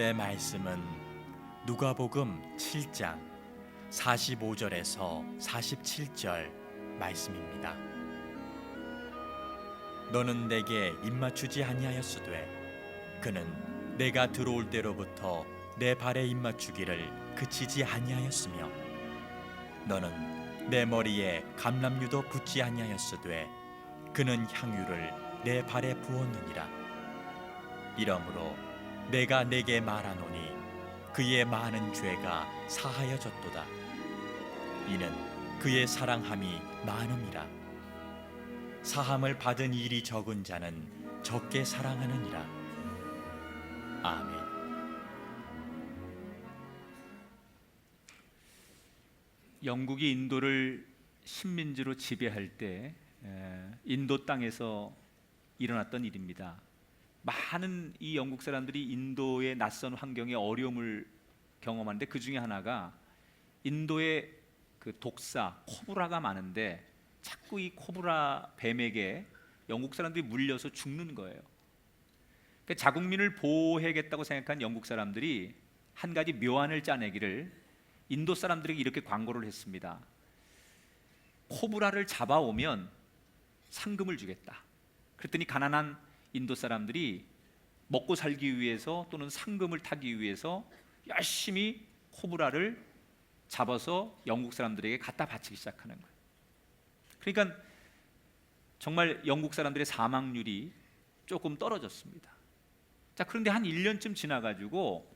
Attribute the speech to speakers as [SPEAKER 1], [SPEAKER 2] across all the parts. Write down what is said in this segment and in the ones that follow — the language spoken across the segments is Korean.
[SPEAKER 1] 오늘의 말씀은 누가복음 7장 45절에서 47절 말씀입니다. 너는 내게 입맞추지 아니하였으되 그는 내가 들어올 때로부터 내 발에 입맞추기를 그치지 아니하였으며 너는 내 머리에 감람류도 붙지 아니하였으되 그는 향유를 내 발에 부었느니라. 이러므로 내가 내게 말하노니 그의 많은 죄가 사하여졌도다. 이는 그의 사랑함이 많음이라. 사함을 받은 일이 적은 자는 적게 사랑하느니라. 아멘.
[SPEAKER 2] 영국이 인도를 식민지로 지배할 때 인도 땅에서 일어났던 일입니다. 많은 이 영국 사람들이 인도의 낯선 환경에 어려움을 경험하는데 그 중에 하나가 인도에 그 독사 코브라가 많은데 자꾸 이 코브라 뱀에게 영국 사람들이 물려서 죽는 거예요. 그러니까 자국민을 보호해야겠다고 생각한 영국 사람들이 한 가지 묘안을 짜내기를 인도 사람들에게 이렇게 광고를 했습니다. 코브라를 잡아오면 상금을 주겠다. 그랬더니 가난한 인도 사람들이 먹고 살기 위해서 또는 상금을 타기 위해서 열심히 코브라를 잡아서 영국 사람들에게 갖다 바치기 시작하는 거예요. 그러니까 정말 영국 사람들의 사망률이 조금 떨어졌습니다. 자, 그런데 한 1년쯤 지나가지고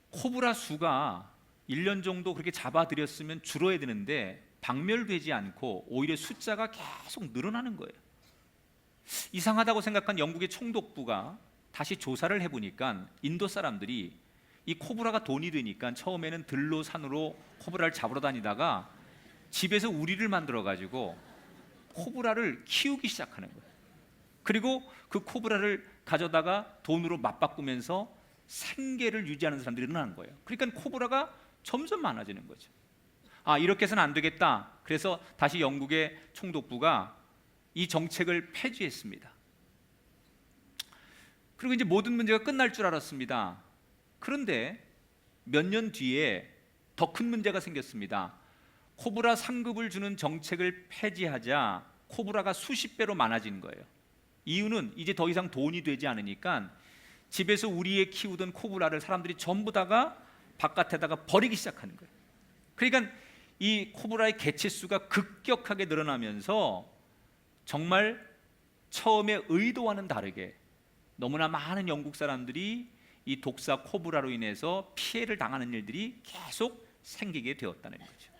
[SPEAKER 2] 코브라 수가 1년 정도 그렇게 잡아들였으면 줄어야 되는데 박멸되지 않고 오히려 숫자가 계속 늘어나는 거예요. 이상하다고 생각한 영국의 총독부가 다시 조사를 해보니까 인도 사람들이 이 코브라가 돈이 되니까 처음에는 들로 산으로 코브라를 잡으러 다니다가 집에서 우리를 만들어 가지고 코브라를 키우기 시작하는 거예요. 그리고 그 코브라를 가져다가 돈으로 맞바꾸면서 생계를 유지하는 사람들이 늘어나는 거예요. 그러니까 코브라가 점점 많아지는 거죠. 이렇게 해서는 안 되겠다. 그래서 다시 영국의 총독부가 이 정책을 폐지했습니다. 그리고 이제 모든 문제가 끝날 줄 알았습니다. 그런데 몇 년 뒤에 더 큰 문제가 생겼습니다. 코브라 상급을 주는 정책을 폐지하자 코브라가 수십 배로 많아진 거예요. 이유는 이제 더 이상 돈이 되지 않으니까 집에서 우리에 키우던 코브라를 사람들이 전부 다가 바깥에다가 버리기 시작하는 거예요. 그러니까 이 코브라의 개체수가 급격하게 늘어나면서 정말 처음에 의도와는 다르게 너무나 많은 영국 사람들이 이 독사 코브라로 인해서 피해를 당하는 일들이 계속 생기게 되었다는 거죠.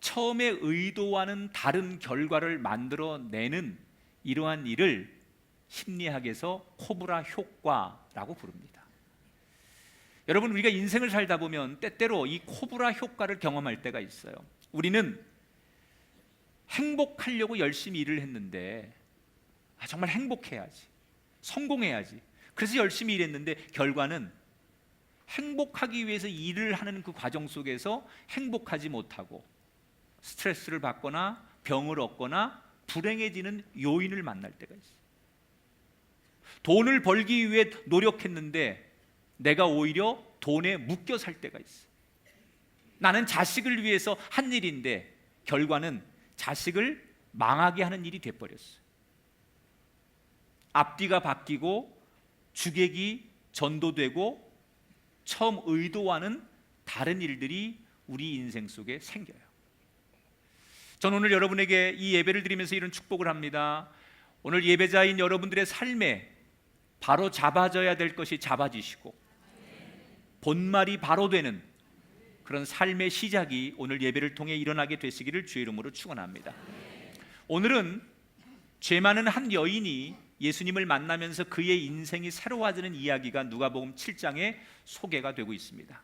[SPEAKER 2] 처음에 의도와는 다른 결과를 만들어내는 이러한 일을 심리학에서 코브라 효과라고 부릅니다. 여러분, 우리가 인생을 살다 보면 때때로 이 코브라 효과를 경험할 때가 있어요. 우리는 행복하려고 열심히 일을 했는데 정말 행복해야지, 성공해야지, 그래서 열심히 일했는데 결과는 행복하기 위해서 일을 하는 그 과정 속에서 행복하지 못하고 스트레스를 받거나 병을 얻거나 불행해지는 요인을 만날 때가 있어요. 돈을 벌기 위해 노력했는데 내가 오히려 돈에 묶여 살 때가 있어요. 나는 자식을 위해서 한 일인데 결과는 자식을 망하게 하는 일이 돼버렸어요. 앞뒤가 바뀌고 주객이 전도되고 처음 의도와는 다른 일들이 우리 인생 속에 생겨요. 저는 오늘 여러분에게 이 예배를 드리면서 이런 축복을 합니다. 오늘 예배자인 여러분들의 삶에 바로 잡아져야 될 것이 잡아지시고 본말이 바로 되는 그런 삶의 시작이 오늘 예배를 통해 일어나게 되시기를 주의 이름으로 축원합니다. 오늘은 죄 많은 한 여인이 예수님을 만나면서 그의 인생이 새로워지는 이야기가 누가복음 7장에 소개가 되고 있습니다.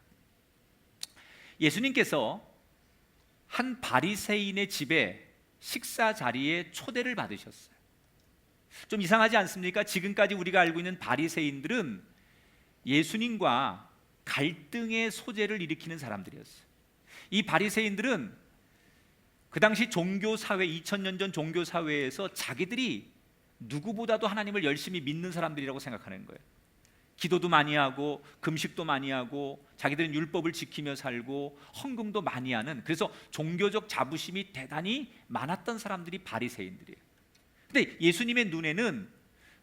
[SPEAKER 2] 예수님께서 한 바리새인의 집에 식사 자리에 초대를 받으셨어요. 좀 이상하지 않습니까? 지금까지 우리가 알고 있는 바리새인들은 예수님과 갈등의 소재를 일으키는 사람들이었어요. 이 바리새인들은 그 당시 종교 사회, 2000년 전 종교 사회에서 자기들이 누구보다도 하나님을 열심히 믿는 사람들이라고 생각하는 거예요. 기도도 많이 하고 금식도 많이 하고 자기들은 율법을 지키며 살고 헌금도 많이 하는, 그래서 종교적 자부심이 대단히 많았던 사람들이 바리새인들이에요. 근데 예수님의 눈에는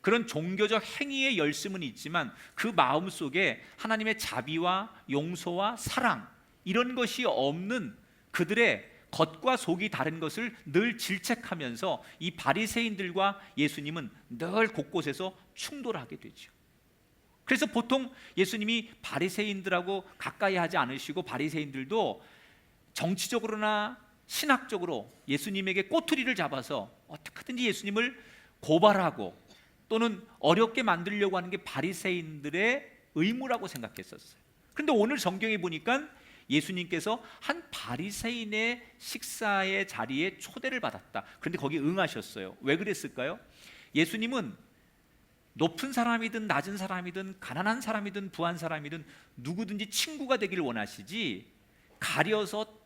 [SPEAKER 2] 그런 종교적 행위의 열심은 있지만 그 마음 속에 하나님의 자비와 용서와 사랑, 이런 것이 없는 그들의 겉과 속이 다른 것을 늘 질책하면서 이 바리새인들과 예수님은 늘 곳곳에서 충돌하게 되죠. 그래서 보통 예수님이 바리새인들하고 가까이 하지 않으시고, 바리새인들도 정치적으로나 신학적으로 예수님에게 꼬투리를 잡아서 어떻게든지 예수님을 고발하고 또는 어렵게 만들려고 하는 게 바리새인들의 의무라고 생각했었어요. 그런데 오늘 성경에 보니까 예수님께서 한 바리새인의 식사의 자리에 초대를 받았다. 그런데 거기 응하셨어요. 왜 그랬을까요? 예수님은 높은 사람이든 낮은 사람이든 가난한 사람이든 부한 사람이든 누구든지 친구가 되기를 원하시지, 가려서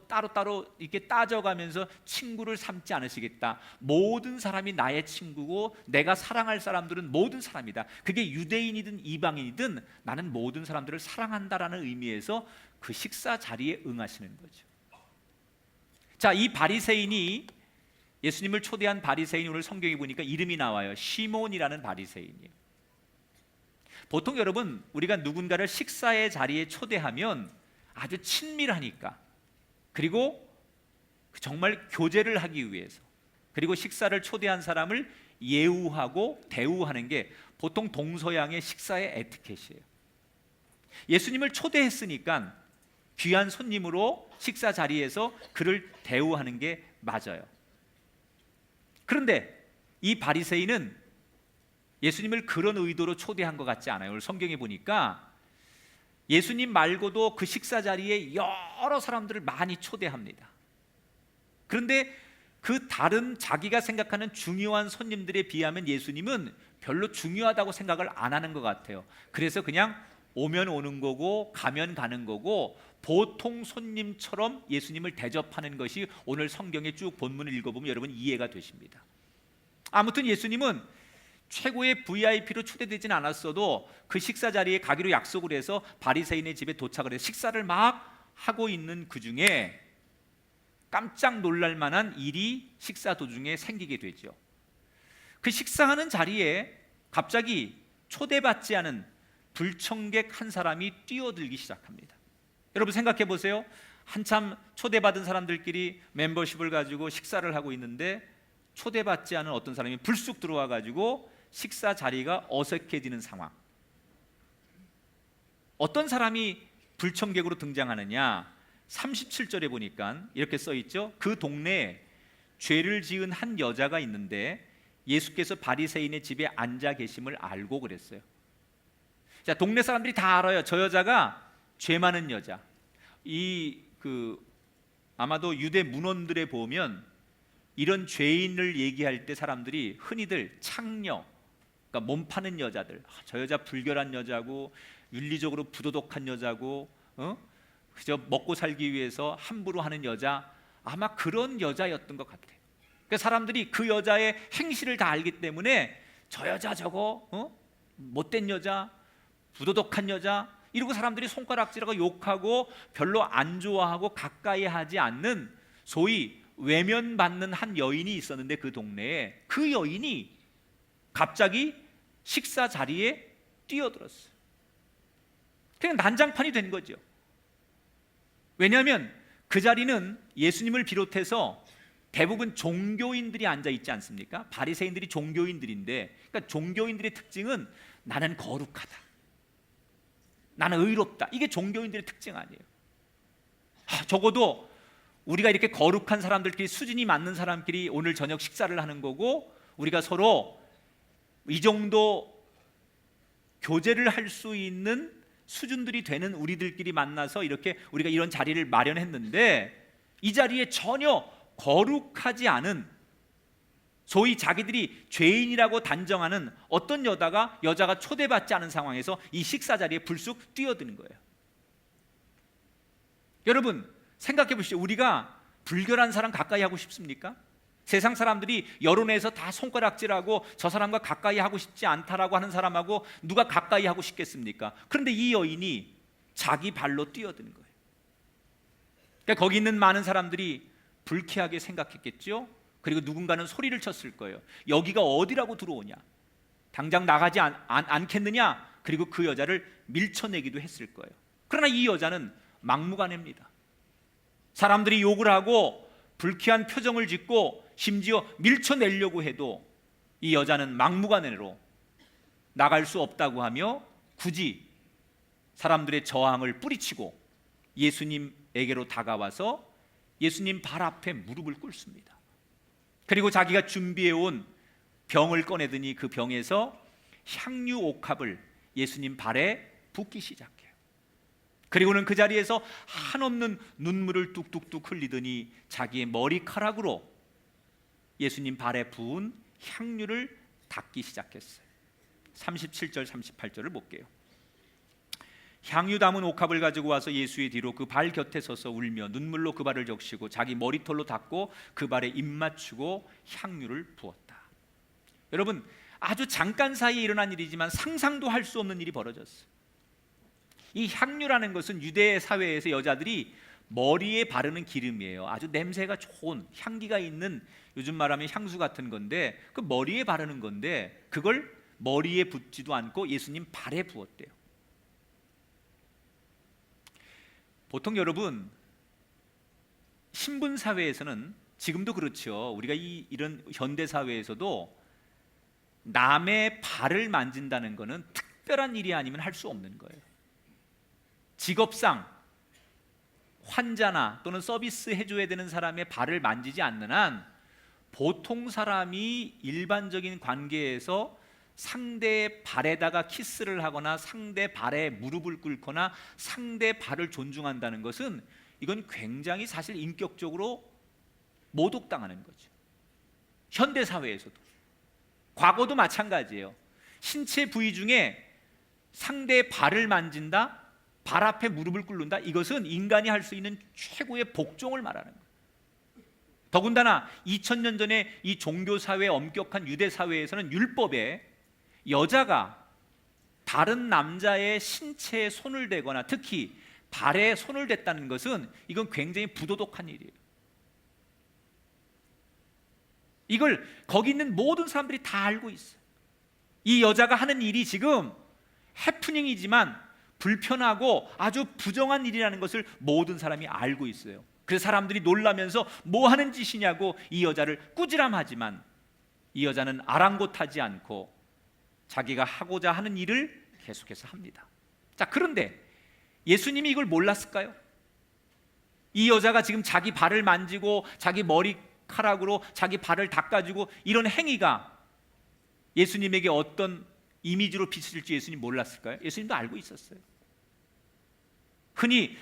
[SPEAKER 2] 따로따로 이렇게 따져가면서 친구를 삼지 않으시겠다. 모든 사람이 나의 친구고 내가 사랑할 사람들은 모든 사람이다. 그게 유대인이든 이방인이든 나는 모든 사람들을 사랑한다라는 의미에서 그 식사 자리에 응하시는 거죠. 자, 이 바리새인이, 예수님을 초대한 바리새인이 오늘 성경에 보니까 이름이 나와요. 시몬이라는 바리새인이에요. 보통 여러분, 우리가 누군가를 식사의 자리에 초대하면 아주 친밀하니까, 그리고 정말 교제를 하기 위해서, 그리고 식사를 초대한 사람을 예우하고 대우하는 게 보통 동서양의 식사의 에티켓이에요. 예수님을 초대했으니까 귀한 손님으로 식사 자리에서 그를 대우하는 게 맞아요. 그런데 이 바리새인은 예수님을 그런 의도로 초대한 것 같지 않아요. 오늘 성경에 보니까 예수님 말고도 그 식사 자리에 여러 사람들을 많이 초대합니다. 그런데 그 다른 자기가 생각하는 중요한 손님들에 비하면 예수님은 별로 중요하다고 생각을 안 하는 것 같아요. 그래서 그냥 오면 오는 거고 가면 가는 거고 보통 손님처럼 예수님을 대접하는 것이 오늘 성경의 쭉 본문을 읽어보면 여러분 이해가 되십니다. 아무튼 예수님은 최고의 VIP로 초대되지는 않았어도 그 식사 자리에 가기로 약속을 해서 바리새인의 집에 도착을 해서 식사를 막 하고 있는 그 중에 깜짝 놀랄 만한 일이 식사 도중에 생기게 되죠. 그 식사하는 자리에 갑자기 초대받지 않은 불청객 한 사람이 뛰어들기 시작합니다. 여러분 생각해 보세요. 한참 초대받은 사람들끼리 멤버십을 가지고 식사를 하고 있는데 초대받지 않은 어떤 사람이 불쑥 들어와 가지고 식사 자리가 어색해지는 상황. 어떤 사람이 불청객으로 등장하느냐? 37절에 보니까 이렇게 써 있죠. 그 동네에 죄를 지은 한 여자가 있는데 예수께서 바리새인의 집에 앉아 계심을 알고 그랬어요. 자, 동네 사람들이 다 알아요. 저 여자가 죄 많은 여자. 아마도 유대 문헌들에 보면 이런 죄인을 얘기할 때 사람들이 흔히들 창녀, 그러니까 몸 파는 여자들, 저 여자 불결한 여자고 윤리적으로 부도덕한 여자고 그저 먹고 살기 위해서 함부로 하는 여자, 아마 그런 여자였던 것 같아요. 그러니까 사람들이 그 여자의 행실을 다 알기 때문에 저 여자 저거 못된 여자, 부도덕한 여자 이러고 사람들이 손가락질하고 욕하고 별로 안 좋아하고 가까이 하지 않는 소위 외면받는 한 여인이 있었는데 그 동네에 그 여인이 갑자기 식사 자리에 뛰어들었어요. 그냥 난장판이 된 거죠. 왜냐하면 그 자리는 예수님을 비롯해서 대부분 종교인들이 앉아 있지 않습니까? 바리새인들이 종교인들인데, 그러니까 종교인들의 특징은 나는 거룩하다, 나는 의롭다. 이게 종교인들의 특징 아니에요. 적어도 우리가 이렇게 거룩한 사람들끼리, 수준이 맞는 사람끼리 오늘 저녁 식사를 하는 거고, 우리가 서로 이 정도 교제를 할 수 있는 수준들이 되는 우리들끼리 만나서 이렇게 우리가 이런 자리를 마련했는데, 이 자리에 전혀 거룩하지 않은, 소위 자기들이 죄인이라고 단정하는 어떤 여자가 초대받지 않은 상황에서 이 식사 자리에 불쑥 뛰어드는 거예요. 여러분 생각해 보시죠. 우리가 불결한 사람 가까이 하고 싶습니까? 세상 사람들이 여론에서 다 손가락질하고 저 사람과 가까이 하고 싶지 않다라고 하는 사람하고 누가 가까이 하고 싶겠습니까? 그런데 이 여인이 자기 발로 뛰어드는 거예요. 그러니까 거기 있는 많은 사람들이 불쾌하게 생각했겠죠. 그리고 누군가는 소리를 쳤을 거예요. 여기가 어디라고 들어오냐, 당장 나가지 않겠느냐. 그리고 그 여자를 밀쳐내기도 했을 거예요. 그러나 이 여자는 막무가내입니다. 사람들이 욕을 하고 불쾌한 표정을 짓고 심지어 밀쳐내려고 해도 이 여자는 막무가내로 나갈 수 없다고 하며 굳이 사람들의 저항을 뿌리치고 예수님에게로 다가와서 예수님 발 앞에 무릎을 꿇습니다. 그리고 자기가 준비해온 병을 꺼내더니 그 병에서 향유 옥합을 예수님 발에 붓기 시작해요. 그리고는 그 자리에서 한없는 눈물을 뚝뚝뚝 흘리더니 자기의 머리카락으로 예수님 발에 부은 향유를 닦기 시작했어요. 37절 38절을 볼게요. 향유 담은 옥합을 가지고 와서 예수의 뒤로 그 발 곁에 서서 울며 눈물로 그 발을 적시고 자기 머리털로 닦고 그 발에 입 맞추고 향유를 부었다. 여러분, 아주 잠깐 사이에 일어난 일이지만 상상도 할 수 없는 일이 벌어졌어요. 이 향유라는 것은 유대 사회에서 여자들이 머리에 바르는 기름이에요. 아주 냄새가 좋은, 향기가 있는, 요즘 말하면 향수 같은 건데 그 머리에 바르는 건데 그걸 머리에 붓지도 않고 예수님 발에 부었대요. 보통 여러분, 신분 사회에서는 지금도 그렇죠. 우리가 이런 현대 사회에서도 남의 발을 만진다는 것은 특별한 일이 아니면 할 수 없는 거예요. 직업상 환자나 또는 서비스 해줘야 되는 사람의 발을 만지지 않는 한 보통 사람이 일반적인 관계에서 상대의 발에다가 키스를 하거나 상대 발에 무릎을 꿇거나 상대 발을 존중한다는 것은 이건 굉장히 사실 인격적으로 모독당하는 거죠. 현대 사회에서도, 과거도 마찬가지예요. 신체 부위 중에 상대의 발을 만진다, 발 앞에 무릎을 꿇는다, 이것은 인간이 할 수 있는 최고의 복종을 말하는 거예요. 더군다나 2000년 전에 이 종교사회의 엄격한 유대사회에서는 율법에 여자가 다른 남자의 신체에 손을 대거나 특히 발에 손을 댔다는 것은 이건 굉장히 부도덕한 일이에요. 이걸 거기 있는 모든 사람들이 다 알고 있어요. 이 여자가 하는 일이 지금 해프닝이지만 불편하고 아주 부정한 일이라는 것을 모든 사람이 알고 있어요. 그래서 사람들이 놀라면서 뭐 하는 짓이냐고 이 여자를 꾸지람하지만 이 여자는 아랑곳하지 않고 자기가 하고자 하는 일을 계속해서 합니다. 자, 그런데 예수님이 이걸 몰랐을까요? 이 여자가 지금 자기 발을 만지고 자기 머리카락으로 자기 발을 닦아주고 이런 행위가 예수님에게 어떤 이미지로 비칠지 예수님 몰랐을까요? 예수님도 알고 있었어요. 흔히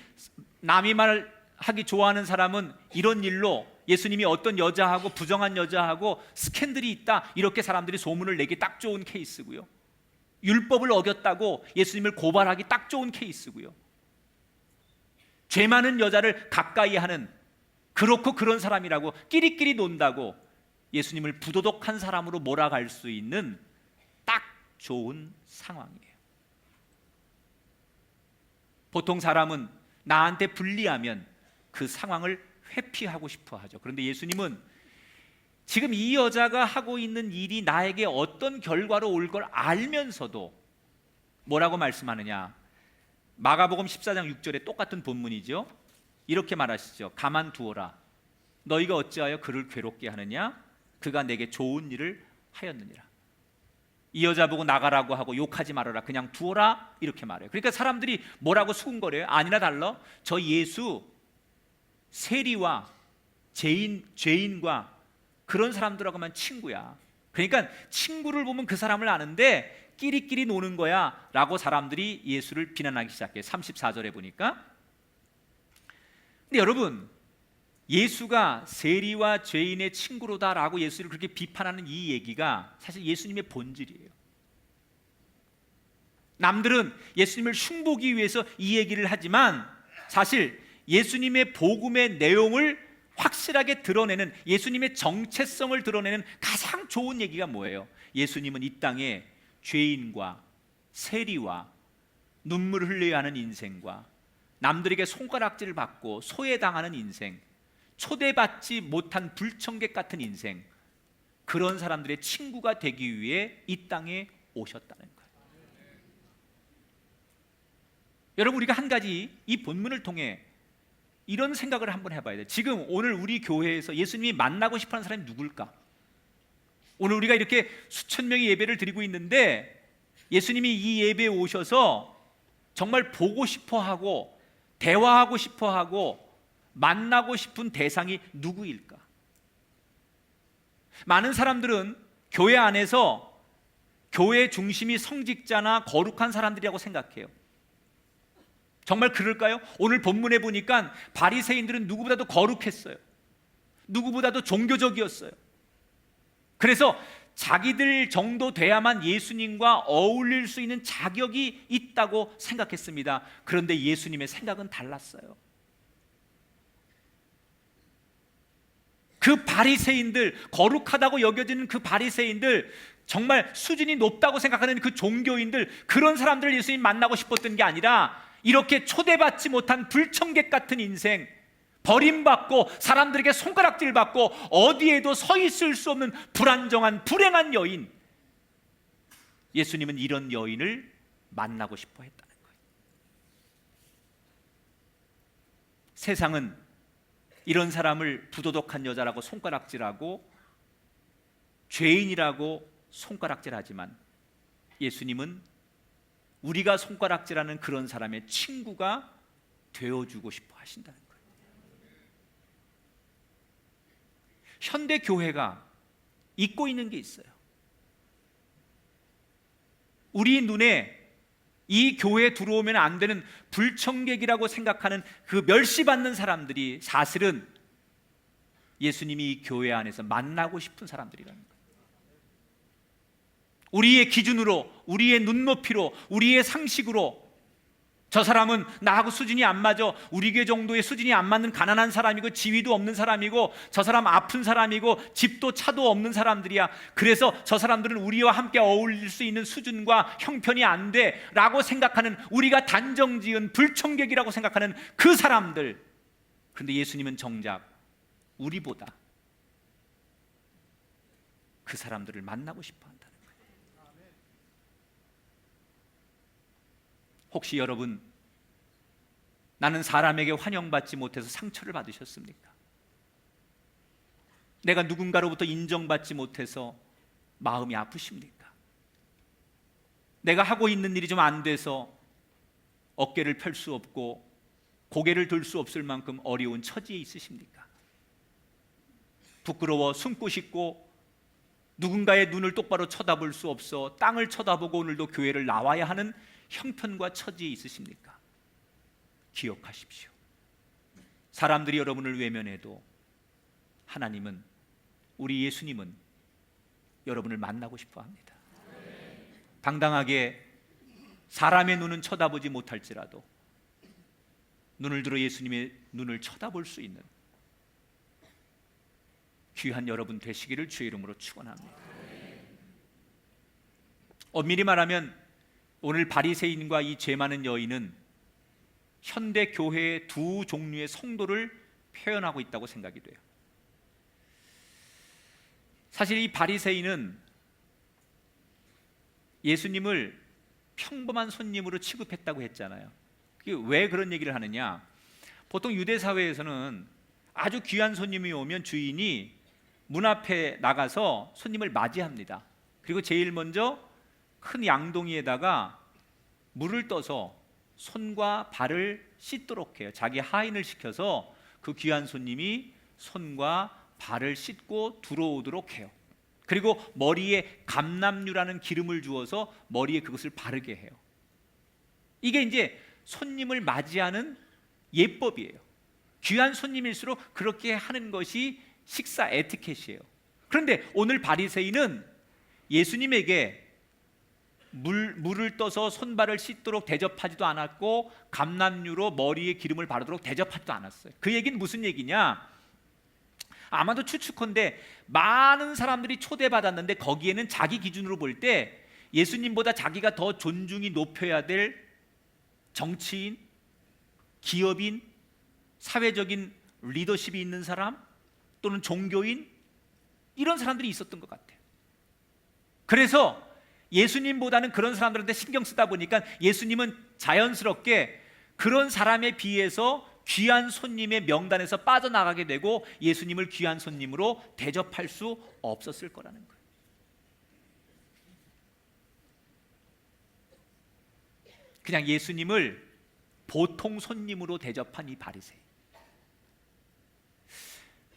[SPEAKER 2] 남이 말하기 좋아하는 사람은 이런 일로 예수님이 어떤 여자하고 부정한 여자하고 스캔들이 있다, 이렇게 사람들이 소문을 내기 딱 좋은 케이스고요. 율법을 어겼다고 예수님을 고발하기 딱 좋은 케이스고요. 죄 많은 여자를 가까이 하는, 그렇고 그런 사람이라고 끼리끼리 논다고 예수님을 부도덕한 사람으로 몰아갈 수 있는 딱 좋은 상황이에요. 보통 사람은 나한테 불리하면 그 상황을 회피하고 싶어 하죠. 그런데 예수님은 지금 이 여자가 하고 있는 일이 나에게 어떤 결과로 올 걸 알면서도 뭐라고 말씀하느냐? 마가복음 14장 6절에 똑같은 본문이죠. 이렇게 말하시죠. 가만두어라. 너희가 어찌하여 그를 괴롭게 하느냐? 그가 내게 좋은 일을 하였느니라. 이 여자 보고 나가라고 하고 욕하지 말아라, 그냥 두어라, 이렇게 말해요. 그러니까 사람들이 뭐라고 수군거려요? 아니나 달라, 저 예수 세리와 죄인과 그런 사람들하고만 친구야. 그러니까 친구를 보면 그 사람을 아는데 끼리끼리 노는 거야 라고 사람들이 예수를 비난하기 시작해요. 34절에 보니까. 근데 여러분, 예수가 세리와 죄인의 친구로다라고 예수를 그렇게 비판하는 이 얘기가 사실 예수님의 본질이에요. 남들은 예수님을 흉보기 위해서 이 얘기를 하지만 사실 예수님의 복음의 내용을 확실하게 드러내는, 예수님의 정체성을 드러내는 가장 좋은 얘기가 뭐예요? 예수님은 이 땅에 죄인과 세리와 눈물을 흘려야 하는 인생과 남들에게 손가락질을 받고 소외당하는 인생, 초대받지 못한 불청객 같은 인생, 그런 사람들의 친구가 되기 위해 이 땅에 오셨다는 거예요. 여러분, 우리가 한 가지 이 본문을 통해 이런 생각을 한번 해봐야 돼요. 지금 오늘 우리 교회에서 예수님이 만나고 싶어하는 사람이 누굴까? 오늘 우리가 이렇게 수천 명의 예배를 드리고 있는데 예수님이 이 예배에 오셔서 정말 보고 싶어하고 대화하고 싶어하고 만나고 싶은 대상이 누구일까? 많은 사람들은 교회 안에서 교회 중심이 성직자나 거룩한 사람들이라고 생각해요. 정말 그럴까요? 오늘 본문에 보니까 바리새인들은 누구보다도 거룩했어요. 누구보다도 종교적이었어요. 그래서 자기들 정도 돼야만 예수님과 어울릴 수 있는 자격이 있다고 생각했습니다. 그런데 예수님의 생각은 달랐어요. 그 바리새인들, 거룩하다고 여겨지는 그 바리새인들, 정말 수준이 높다고 생각하는 그 종교인들, 그런 사람들을 예수님 만나고 싶었던 게 아니라 이렇게 초대받지 못한 불청객 같은 인생, 버림받고 사람들에게 손가락질 받고 어디에도 서 있을 수 없는 불안정한 불행한 여인, 예수님은 이런 여인을 만나고 싶어 했다는 거예요. 세상은 이런 사람을 부도덕한 여자라고 손가락질하고 죄인이라고 손가락질하지만 예수님은 우리가 손가락질하는 그런 사람의 친구가 되어주고 싶어 하신다는 거예요. 현대 교회가 잊고 있는 게 있어요. 우리 눈에 이 교회에 들어오면 안 되는 불청객이라고 생각하는 그 멸시받는 사람들이 사실은 예수님이 이 교회 안에서 만나고 싶은 사람들이라는 거예요. 우리의 기준으로, 우리의 눈높이로, 우리의 상식으로 저 사람은 나하고 수준이 안 맞아, 우리 교회 정도의 수준이 안 맞는 가난한 사람이고 지위도 없는 사람이고 저 사람 아픈 사람이고 집도 차도 없는 사람들이야. 그래서 저 사람들은 우리와 함께 어울릴 수 있는 수준과 형편이 안 돼 라고 생각하는, 우리가 단정지은 불청객이라고 생각하는 그 사람들. 그런데 예수님은 정작 우리보다 그 사람들을 만나고 싶어 한다는 거예요. 혹시 여러분, 나는 사람에게 환영받지 못해서 상처를 받으셨습니까? 내가 누군가로부터 인정받지 못해서 마음이 아프십니까? 내가 하고 있는 일이 좀 안 돼서 어깨를 펼 수 없고 고개를 들 수 없을 만큼 어려운 처지에 있으십니까? 부끄러워 숨고 싶고 누군가의 눈을 똑바로 쳐다볼 수 없어 땅을 쳐다보고 오늘도 교회를 나와야 하는 형편과 처지에 있으십니까? 기억하십시오. 사람들이 여러분을 외면해도 하나님은, 우리 예수님은 여러분을 만나고 싶어 합니다. 당당하게 사람의 눈은 쳐다보지 못할지라도 눈을 들어 예수님의 눈을 쳐다볼 수 있는 귀한 여러분 되시기를 주의 이름으로 축원합니다. 엄밀히 말하면 오늘 바리새인과 이 죄 많은 여인은 현대 교회의 두 종류의 성도를 표현하고 있다고 생각이 돼요. 사실 이 바리새인은 예수님을 평범한 손님으로 취급했다고 했잖아요. 그게 왜 그런 얘기를 하느냐? 보통 유대 사회에서는 아주 귀한 손님이 오면 주인이 문 앞에 나가서 손님을 맞이합니다. 그리고 제일 먼저 큰 양동이에다가 물을 떠서 손과 발을 씻도록 해요. 자기 하인을 시켜서 그 귀한 손님이 손과 발을 씻고 들어오도록 해요. 그리고 머리에 감람유라는 기름을 주어서 머리에 그것을 바르게 해요. 이게 이제 손님을 맞이하는 예법이에요. 귀한 손님일수록 그렇게 하는 것이 식사 에티켓이에요. 그런데 오늘 바리새인은 예수님에게 물을 떠서 손발을 씻도록 대접하지도 않았고 감람유로 머리에 기름을 바르도록 대접하지도 않았어요. 그 얘기는 무슨 얘기냐? 아마도 추측컨대 많은 사람들이 초대받았는데 거기에는 자기 기준으로 볼 때 예수님보다 자기가 더 존중이 높여야 될 정치인, 기업인, 사회적인 리더십이 있는 사람 또는 종교인, 이런 사람들이 있었던 것 같아요. 그래서 예수님보다는 그런 사람들한테 신경 쓰다 보니까 예수님은 자연스럽게 그런 사람에 비해서 귀한 손님의 명단에서 빠져나가게 되고 예수님을 귀한 손님으로 대접할 수 없었을 거라는 거예요. 그냥 예수님을 보통 손님으로 대접한 이 바리새인.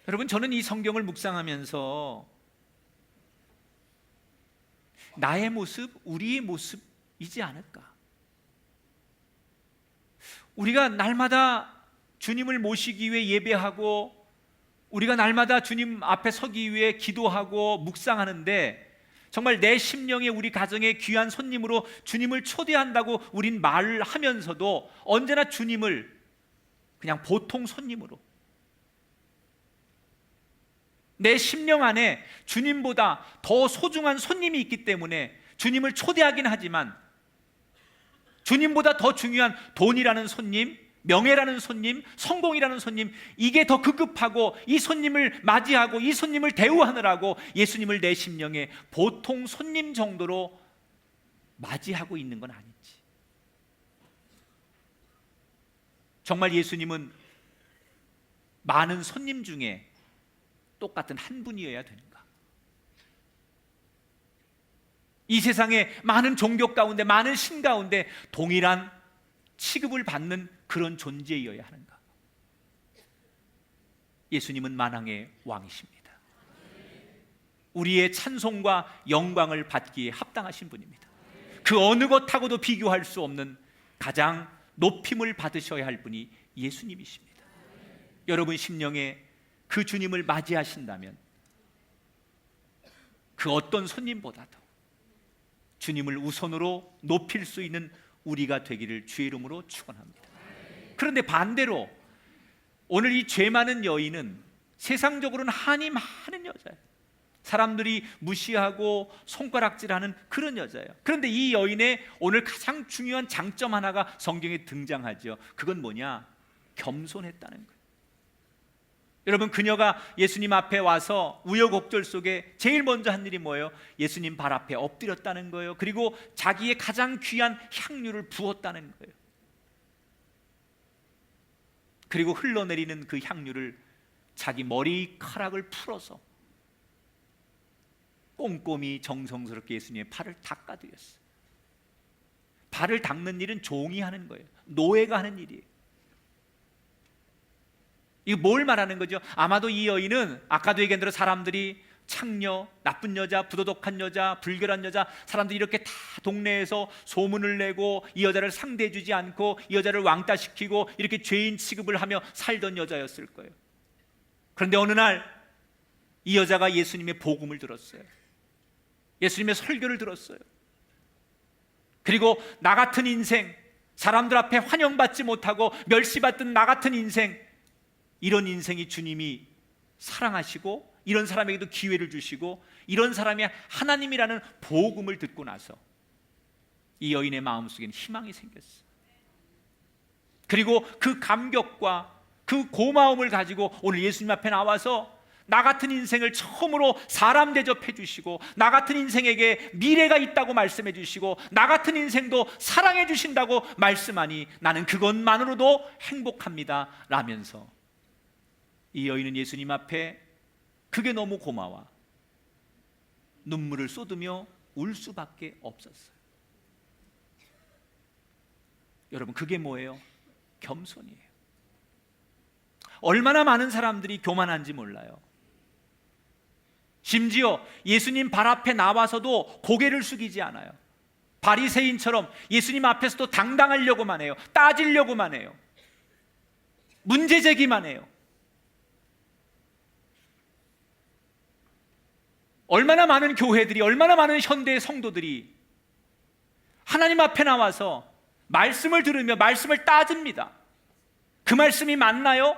[SPEAKER 2] 여러분, 저는 이 성경을 묵상하면서 나의 모습, 우리의 모습이지 않을까? 우리가 날마다 주님을 모시기 위해 예배하고, 우리가 날마다 주님 앞에 서기 위해 기도하고 묵상하는데, 정말 내 심령에 우리 가정의 귀한 손님으로 주님을 초대한다고 우린 말을 하면서도 언제나 주님을 그냥 보통 손님으로, 내 심령 안에 주님보다 더 소중한 손님이 있기 때문에 주님을 초대하긴 하지만 주님보다 더 중요한 돈이라는 손님, 명예라는 손님, 성공이라는 손님, 이게 더 급급하고 이 손님을 맞이하고 이 손님을 대우하느라고 예수님을 내 심령에 보통 손님 정도로 맞이하고 있는 건 아닌지. 정말 예수님은 많은 손님 중에 똑같은 한 분이어야 되는가? 이 세상에 많은 종교 가운데, 많은 신 가운데 동일한 취급을 받는 그런 존재여야 하는가? 예수님은 만왕의 왕이십니다. 우리의 찬송과 영광을 받기에 합당하신 분입니다. 그 어느 것하고도 비교할 수 없는 가장 높임을 받으셔야 할 분이 예수님이십니다. 여러분 심령에 그 주님을 맞이하신다면 그 어떤 손님보다도 주님을 우선으로 높일 수 있는 우리가 되기를 주의 이름으로 축원합니다. 그런데 반대로 오늘 이 죄 많은 여인은 세상적으로는 한이 많은 여자예요. 사람들이 무시하고 손가락질하는 그런 여자예요. 그런데 이 여인의 오늘 가장 중요한 장점 하나가 성경에 등장하죠. 그건 뭐냐? 겸손했다는 거예요. 여러분, 그녀가 예수님 앞에 와서 우여곡절 속에 제일 먼저 한 일이 뭐예요? 예수님 발 앞에 엎드렸다는 거예요. 그리고 자기의 가장 귀한 향유를 부었다는 거예요. 그리고 흘러내리는 그 향유를 자기 머리카락을 풀어서 꼼꼼히 정성스럽게 예수님의 팔을 닦아드렸어요. 발을 닦는 일은 종이 하는 거예요. 노예가 하는 일이에요. 이거 뭘 말하는 거죠? 아마도 이 여인은 아까도 얘기한 대로 사람들이 창녀, 나쁜 여자, 부도덕한 여자, 불결한 여자, 사람들이 이렇게 다 동네에서 소문을 내고 이 여자를 상대해 주지 않고 이 여자를 왕따시키고 이렇게 죄인 취급을 하며 살던 여자였을 거예요. 그런데 어느 날 이 여자가 예수님의 복음을 들었어요. 예수님의 설교를 들었어요. 그리고 나 같은 인생, 사람들 앞에 환영받지 못하고 멸시받던 나 같은 인생, 이런 인생이 주님이 사랑하시고 이런 사람에게도 기회를 주시고 이런 사람이 하나님이라는 복음을 듣고 나서 이 여인의 마음속에는 희망이 생겼어요. 그리고 그 감격과 그 고마움을 가지고 오늘 예수님 앞에 나와서 나 같은 인생을 처음으로 사람 대접해 주시고 나 같은 인생에게 미래가 있다고 말씀해 주시고 나 같은 인생도 사랑해 주신다고 말씀하니 나는 그것만으로도 행복합니다 라면서 이 여인은 예수님 앞에 그게 너무 고마워 눈물을 쏟으며 울 수밖에 없었어요. 여러분, 그게 뭐예요? 겸손이에요. 얼마나 많은 사람들이 교만한지 몰라요. 심지어 예수님 발 앞에 나와서도 고개를 숙이지 않아요. 바리새인처럼 예수님 앞에서도 당당하려고만 해요. 따지려고만 해요. 문제 제기만 해요. 얼마나 많은 교회들이, 얼마나 많은 현대의 성도들이 하나님 앞에 나와서 말씀을 들으며 말씀을 따집니다. 그 말씀이 맞나요?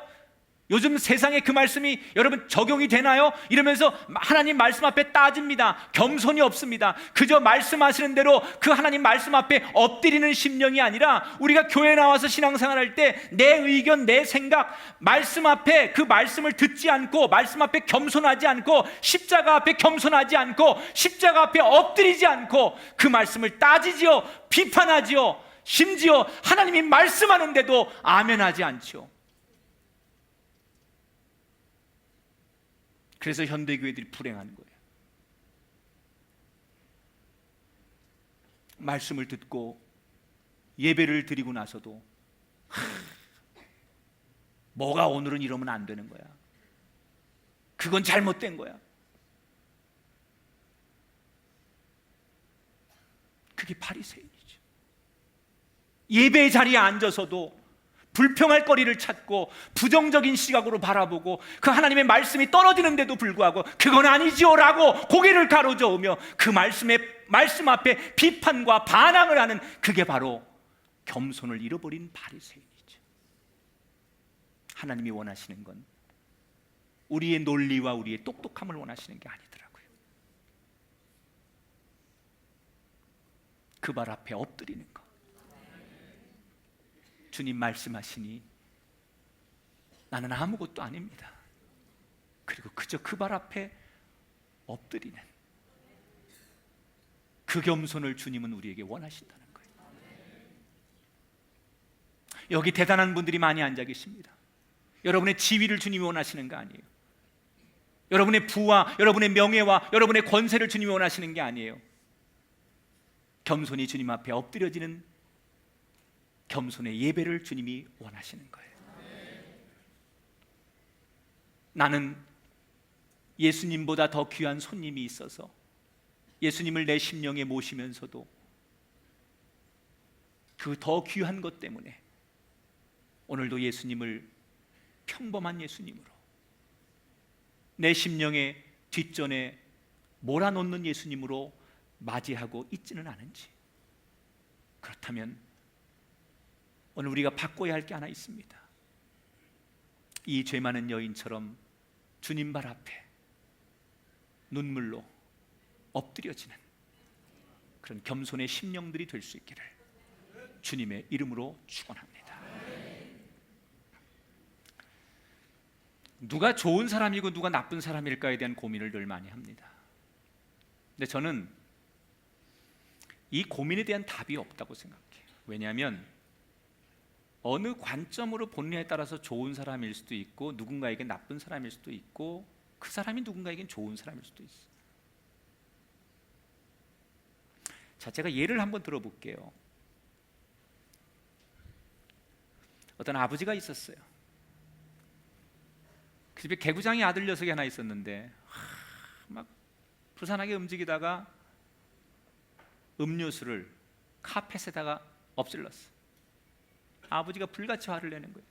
[SPEAKER 2] 요즘 세상에 그 말씀이 여러분 적용이 되나요? 이러면서 하나님 말씀 앞에 따집니다. 겸손이 없습니다. 그저 말씀하시는 대로 그 하나님 말씀 앞에 엎드리는 심령이 아니라, 우리가 교회 나와서 신앙생활할 때 내 의견, 내 생각, 말씀 앞에 그 말씀을 듣지 않고, 말씀 앞에 겸손하지 않고, 십자가 앞에 겸손하지 않고, 십자가 앞에 엎드리지 않고 그 말씀을 따지지요, 비판하지요, 심지어 하나님이 말씀하는데도 아멘하지 않죠. 그래서 현대교회들이 불행한 거예요. 말씀을 듣고 예배를 드리고 나서도 뭐가 오늘은 이러면 안 되는 거야, 그건 잘못된 거야. 그게 바리새인이죠. 예배의 자리에 앉아서도 불평할 거리를 찾고 부정적인 시각으로 바라보고 그 하나님의 말씀이 떨어지는데도 불구하고 그건 아니지요 라고 고개를 가로저으며 그 말씀 앞에 비판과 반항을 하는, 그게 바로 겸손을 잃어버린 바리새인이죠. 하나님이 원하시는 건 우리의 논리와 우리의 똑똑함을 원하시는 게 아니더라고요. 그 발 앞에 엎드리는 것. 주님 말씀하시니 나는 아무것도 아닙니다. 그리고 그저 그 발 앞에 엎드리는 그 겸손을 주님은 우리에게 원하신다는 거예요. 여기 대단한 분들이 많이 앉아 계십니다. 여러분의 지위를 주님이 원하시는 거 아니에요. 여러분의 부와 여러분의 명예와 여러분의 권세를 주님이 원하시는 게 아니에요. 겸손히 주님 앞에 엎드려지는 겸손의 예배를 주님이 원하시는 거예요. 나는 예수님보다 더 귀한 손님이 있어서 예수님을 내 심령에 모시면서도 그 더 귀한 것 때문에 오늘도 예수님을 평범한 예수님으로, 내 심령의 뒷전에 몰아놓는 예수님으로 맞이하고 있지는 않은지. 그렇다면 오늘 우리가 바꿔야 할 게 하나 있습니다. 이 죄 많은 여인처럼 주님 발 앞에 눈물로 엎드려지는 그런 겸손의 심령들이 될 수 있기를 주님의 이름으로 축원합니다. 누가 좋은 사람이고 누가 나쁜 사람일까에 대한 고민을 늘 많이 합니다. 근데 저는 이 고민에 대한 답이 없다고 생각해요. 왜냐하면 어느 관점으로 본느냐에 따라서 좋은 사람일 수도 있고 누군가에게 나쁜 사람일 수도 있고 그 사람이 누군가에겐 좋은 사람일 수도 있어요. 자, 제가 예를 한번 들어볼게요. 어떤 아버지가 있었어요. 그 집에 개구장이 아들 녀석이 하나 있었는데 막 부산하게 움직이다가 음료수를 카펫에다가 엎질렀어. 아버지가 불같이 화를 내는 거예요.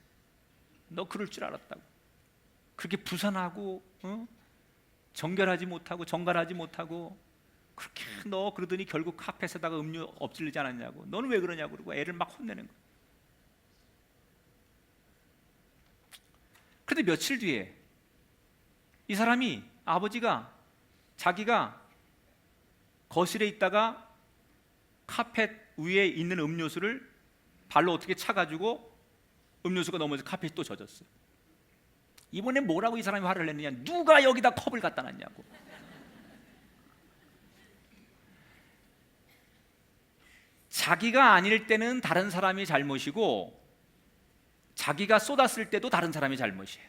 [SPEAKER 2] 너 그럴 줄 알았다고. 그렇게 부산하고 정결하지 못하고 정갈하지 못하고 그렇게 너 그러더니 결국 카펫에다가 음료 엎질리지 않았냐고. 너는 왜 그러냐고 그러고 애를 막 혼내는 거예요. 그런데 며칠 뒤에 이 사람이, 아버지가 자기가 거실에 있다가 카펫 위에 있는 음료수를 발로 어떻게 차가지고 음료수가 넘어져 카펫이 또 젖었어요. 이번에 뭐라고 이 사람이 화를 냈느냐, 누가 여기다 컵을 갖다 놨냐고. 자기가 아닐 때는 다른 사람이 잘못이고 자기가 쏟았을 때도 다른 사람이 잘못이에요.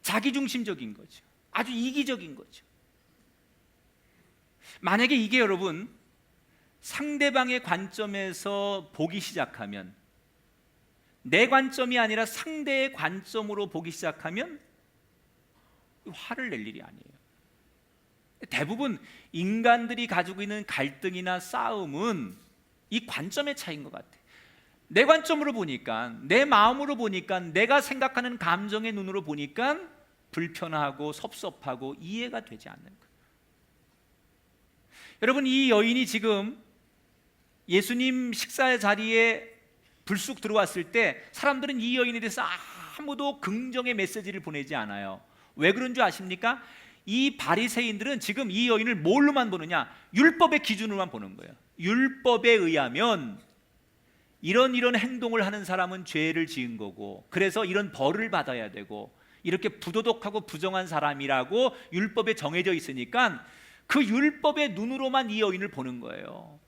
[SPEAKER 2] 자기중심적인 거죠. 아주 이기적인 거죠. 만약에 이게 여러분 상대방의 관점에서 보기 시작하면, 내 관점이 아니라 상대의 관점으로 보기 시작하면 화를 낼 일이 아니에요. 대부분 인간들이 가지고 있는 갈등이나 싸움은 이 관점의 차이인 것 같아요. 내 관점으로 보니까, 내 마음으로 보니까, 내가 생각하는 감정의 눈으로 보니까 불편하고 섭섭하고 이해가 되지 않는 거예요. 여러분, 이 여인이 지금 예수님 식사 자리에 불쑥 들어왔을 때 사람들은 이 여인에 대해서 아무도 긍정의 메시지를 보내지 않아요. 왜 그런 줄 아십니까? 이 바리새인들은 지금 이 여인을 뭘로만 보느냐? 율법의 기준으로만 보는 거예요. 율법에 의하면 이런 행동을 하는 사람은 죄를 지은 거고, 그래서 이런 벌을 받아야 되고, 이렇게 부도덕하고 부정한 사람이라고 율법에 정해져 있으니까 그 율법의 눈으로만 이 여인을 보는 거예요.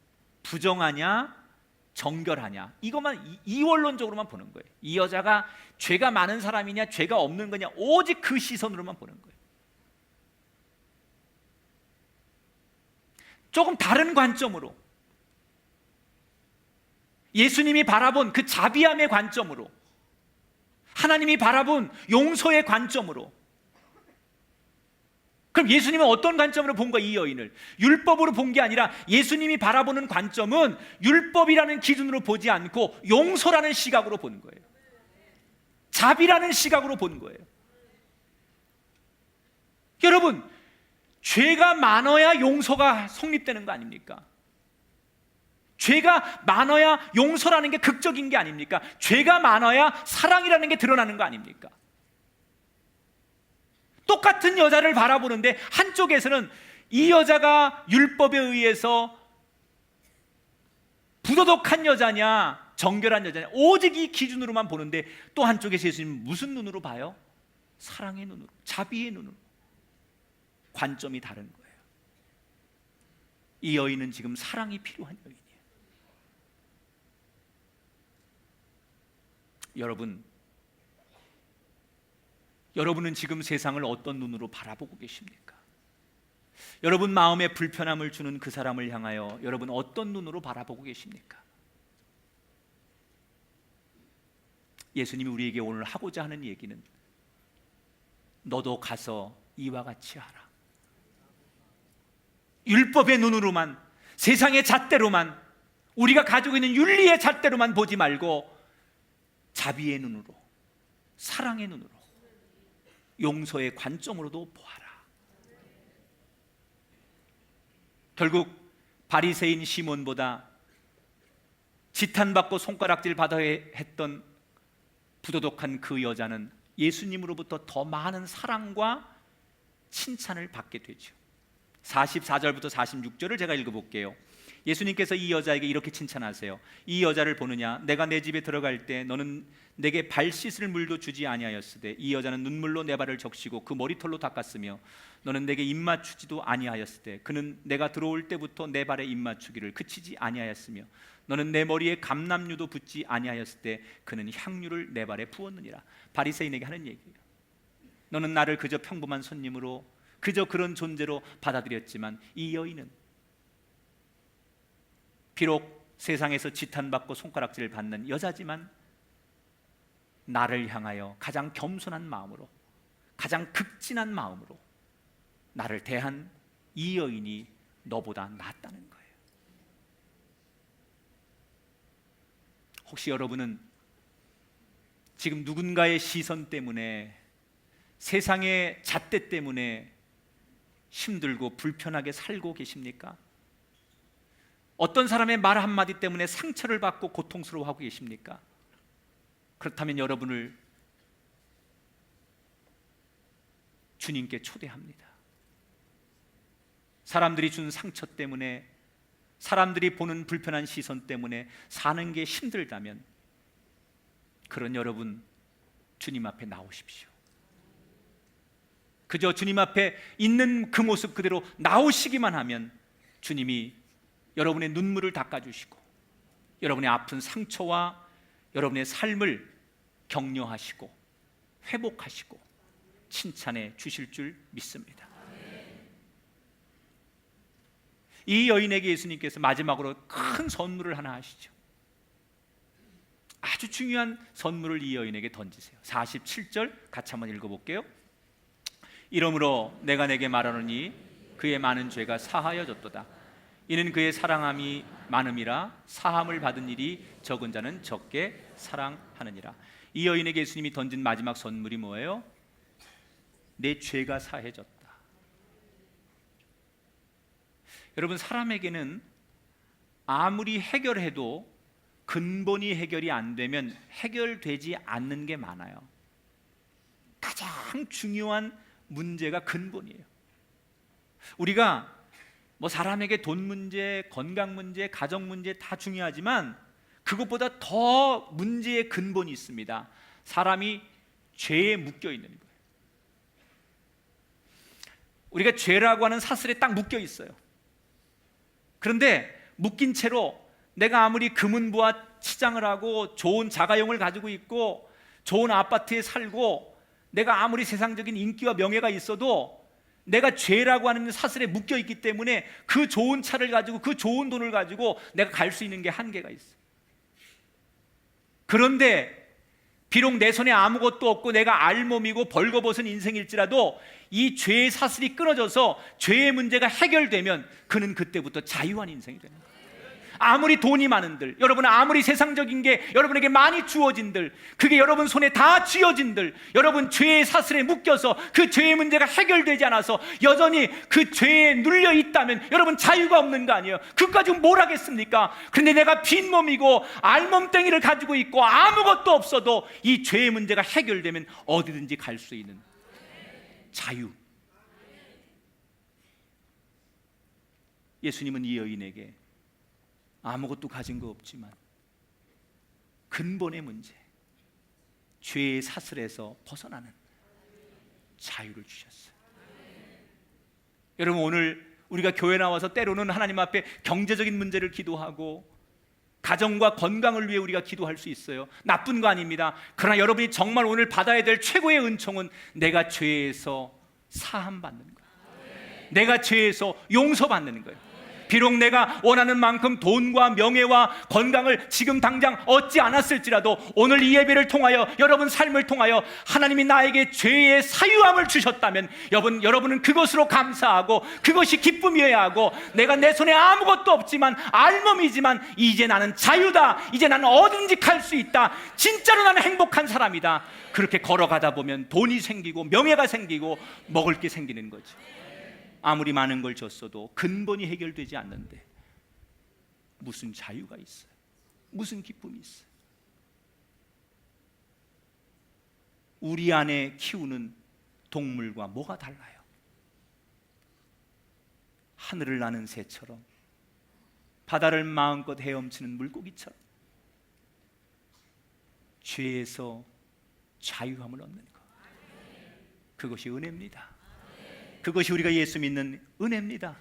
[SPEAKER 2] 부정하냐 정결하냐, 이것만 이원론적으로만 보는 거예요. 이 여자가 죄가 많은 사람이냐 죄가 없는 거냐, 오직 그 시선으로만 보는 거예요. 조금 다른 관점으로, 예수님이 바라본 그 자비함의 관점으로, 하나님이 바라본 용서의 관점으로. 그럼 예수님은 어떤 관점으로 본 거야? 이 여인을 율법으로 본 게 아니라 예수님이 바라보는 관점은 율법이라는 기준으로 보지 않고 용서라는 시각으로 보는 거예요. 자비라는 시각으로 보는 거예요. 여러분, 죄가 많아야 용서가 성립되는 거 아닙니까? 죄가 많아야 용서라는 게 극적인 게 아닙니까? 죄가 많아야 사랑이라는 게 드러나는 거 아닙니까? 똑같은 여자를 바라보는데 한쪽에서는 이 여자가 율법에 의해서 부도덕한 여자냐 정결한 여자냐, 오직 이 기준으로만 보는데, 또 한쪽에서 예수님은 무슨 눈으로 봐요? 사랑의 눈으로, 자비의 눈으로. 관점이 다른 거예요. 이 여인은 지금 사랑이 필요한 여인이에요. 여러분은 지금 세상을 어떤 눈으로 바라보고 계십니까? 여러분 마음에 불편함을 주는 그 사람을 향하여 여러분 어떤 눈으로 바라보고 계십니까? 예수님이 우리에게 오늘 하고자 하는 얘기는, 너도 가서 이와 같이 하라. 율법의 눈으로만, 세상의 잣대로만, 우리가 가지고 있는 윤리의 잣대로만 보지 말고 자비의 눈으로, 사랑의 눈으로, 용서의 관점으로도 보아라. 결국 바리새인 시몬보다 지탄받고 손가락질 받아야 했던 부도덕한 그 여자는 예수님으로부터 더 많은 사랑과 칭찬을 받게 되죠. 44절부터 46절을 제가 읽어볼게요. 예수님께서 이 여자에게 이렇게 칭찬하세요. 이 여자를 보느냐? 내가 내 집에 들어갈 때 너는 내게 발 씻을 물도 주지 아니하였으되 이 여자는 눈물로 내 발을 적시고 그 머리털로 닦았으며 너는 내게 입 맞추지도 아니하였으되 그는 내가 들어올 때부터 내 발에 입 맞추기를 그치지 아니하였으며 너는 내 머리에 감람류도 붓지 아니하였을 때 그는 향유를 내 발에 부었느니라. 바리새인에게 하는 얘기예요. 너는 나를 그저 평범한 손님으로, 그저 그런 존재로 받아들였지만 이 여인은 비록 세상에서 지탄받고 손가락질을 받는 여자지만 나를 향하여 가장 겸손한 마음으로, 가장 극진한 마음으로 나를 대한 이 여인이 너보다 낫다는 거예요. 혹시 여러분은 지금 누군가의 시선 때문에, 세상의 잣대 때문에 힘들고 불편하게 살고 계십니까? 어떤 사람의 말 한마디 때문에 상처를 받고 고통스러워하고 계십니까? 그렇다면 여러분을 주님께 초대합니다. 사람들이 준 상처 때문에, 사람들이 보는 불편한 시선 때문에 사는 게 힘들다면 그런 여러분, 주님 앞에 나오십시오. 그저 주님 앞에 있는 그 모습 그대로 나오시기만 하면 주님이 여러분의 눈물을 닦아주시고 여러분의 아픈 상처와 여러분의 삶을 격려하시고 회복하시고 칭찬해 주실 줄 믿습니다. 이 여인에게 예수님께서 마지막으로 큰 선물을 하나 하시죠. 아주 중요한 선물을 이 여인에게 던지세요. 47절 같이 한번 읽어볼게요. 이러므로 내가 내게 말하노니 그의 많은 죄가 사하여졌도다. 이는 그의 사랑함이 많음이라. 사함을 받은 일이 적은 자는 적게 사랑하느니라. 이 여인에게 예수님이 던진 마지막 선물이 뭐예요? 내 죄가 사해졌다. 여러분, 사람에게는 아무리 해결해도 근본이 해결이 안 되면 해결되지 않는 게 많아요. 가장 중요한 문제가 근본이에요. 우리가 뭐 사람에게 돈 문제, 건강 문제, 가정 문제 다 중요하지만 그것보다 더 문제의 근본이 있습니다. 사람이 죄에 묶여 있는 거예요. 우리가 죄라고 하는 사슬에 딱 묶여 있어요. 그런데 묶인 채로 내가 아무리 금은부와 치장을 하고 좋은 자가용을 가지고 있고 좋은 아파트에 살고 내가 아무리 세상적인 인기와 명예가 있어도 내가 죄라고 하는 사슬에 묶여 있기 때문에 그 좋은 차를 가지고 그 좋은 돈을 가지고 내가 갈 수 있는 게 한계가 있어요. 그런데 비록 내 손에 아무것도 없고 내가 알몸이고 벌거벗은 인생일지라도 이 죄의 사슬이 끊어져서 죄의 문제가 해결되면 그는 그때부터 자유한 인생이 되는 거예요. 아무리 돈이 많은들, 여러분 아무리 세상적인 게 여러분에게 많이 주어진들, 그게 여러분 손에 다 쥐어진들, 여러분 죄의 사슬에 묶여서 그 죄의 문제가 해결되지 않아서 여전히 그 죄에 눌려 있다면 여러분 자유가 없는 거 아니에요? 그까지 뭘 하겠습니까? 그런데 내가 빈몸이고 알몸땡이를 가지고 있고 아무것도 없어도 이 죄의 문제가 해결되면 어디든지 갈 수 있는 자유. 예수님은 이 여인에게 아무것도 가진 거 없지만 근본의 문제, 죄의 사슬에서 벗어나는 자유를 주셨어요. 여러분 오늘 우리가 교회 나와서 때로는 하나님 앞에 경제적인 문제를 기도하고 가정과 건강을 위해 우리가 기도할 수 있어요. 나쁜 거 아닙니다. 그러나 여러분이 정말 오늘 받아야 될 최고의 은총은 내가 죄에서 사함받는 거예요. 내가 죄에서 용서받는 거예요. 비록 내가 원하는 만큼 돈과 명예와 건강을 지금 당장 얻지 않았을지라도 오늘 이 예배를 통하여 여러분 삶을 통하여 하나님이 나에게 죄의 사유함을 주셨다면 여러분은 그것으로 감사하고 그것이 기쁨이어야 하고 내가 내 손에 아무것도 없지만 알몸이지만 이제 나는 자유다, 이제 나는 어딘지 갈 수 있다, 진짜로 나는 행복한 사람이다. 그렇게 걸어가다 보면 돈이 생기고 명예가 생기고 먹을 게 생기는 거죠. 아무리 많은 걸 줬어도 근본이 해결되지 않는데 무슨 자유가 있어요? 무슨 기쁨이 있어요? 우리 안에 키우는 동물과 뭐가 달라요? 하늘을 나는 새처럼 바다를 마음껏 헤엄치는 물고기처럼 죄에서 자유함을 얻는 것, 그것이 은혜입니다. 그것이 우리가 예수 믿는 은혜입니다.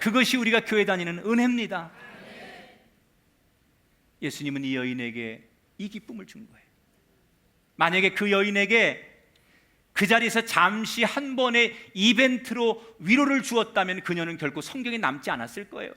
[SPEAKER 2] 그것이 우리가 교회 다니는 은혜입니다. 예수님은 이 여인에게 이 기쁨을 준 거예요. 만약에 그 여인에게 그 자리에서 잠시 한 번의 이벤트로 위로를 주었다면 그녀는 결코 성경에 남지 않았을 거예요.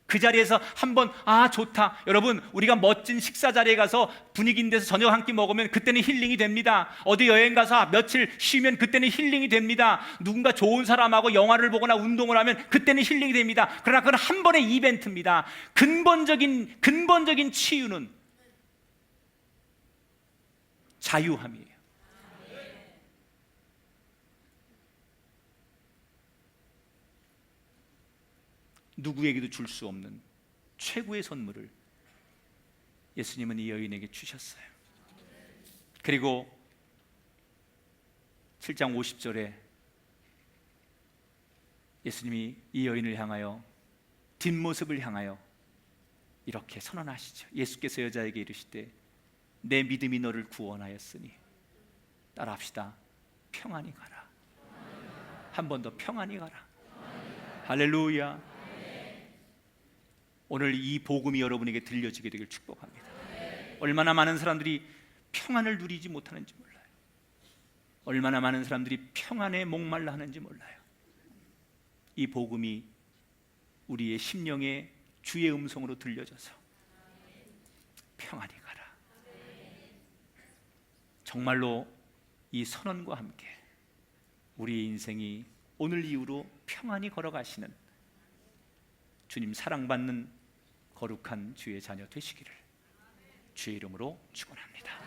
[SPEAKER 2] 그 자리에서 한번 좋다, 여러분 우리가 멋진 식사 자리에 가서 분위기 있는 데서 저녁 한 끼 먹으면 그때는 힐링이 됩니다. 어디 여행 가서 며칠 쉬면 그때는 힐링이 됩니다. 누군가 좋은 사람하고 영화를 보거나 운동을 하면 그때는 힐링이 됩니다. 그러나 그건 한 번의 이벤트입니다. 근본적인 치유는 자유함이에요. 누구에게도 줄 수 없는 최고의 선물을 예수님은 이 여인에게 주셨어요. 그리고 7장 50절에 예수님이 이 여인을 향하여 뒷모습을 향하여 이렇게 선언하시죠. 예수께서 여자에게 이르시되 내 믿음이 너를 구원하였으니 따라합시다. 평안히 가라. 한 번 더 평안히 가라. 할렐루야. 오늘 이 복음이 여러분에게 들려지게 되길 축복합니다. 얼마나 많은 사람들이 평안을 누리지 못하는지 몰라요. 얼마나 많은 사람들이 평안에 목말라 하는지 몰라요. 이 복음이 우리의 심령에 주의 음성으로 들려져서 평안히 가라. 정말로 이 선언과 함께 우리 인생이 오늘 이후로 평안히 걸어가시는 주님 사랑받는 거룩한 주의 자녀 되시기를 주의 이름으로 축원합니다.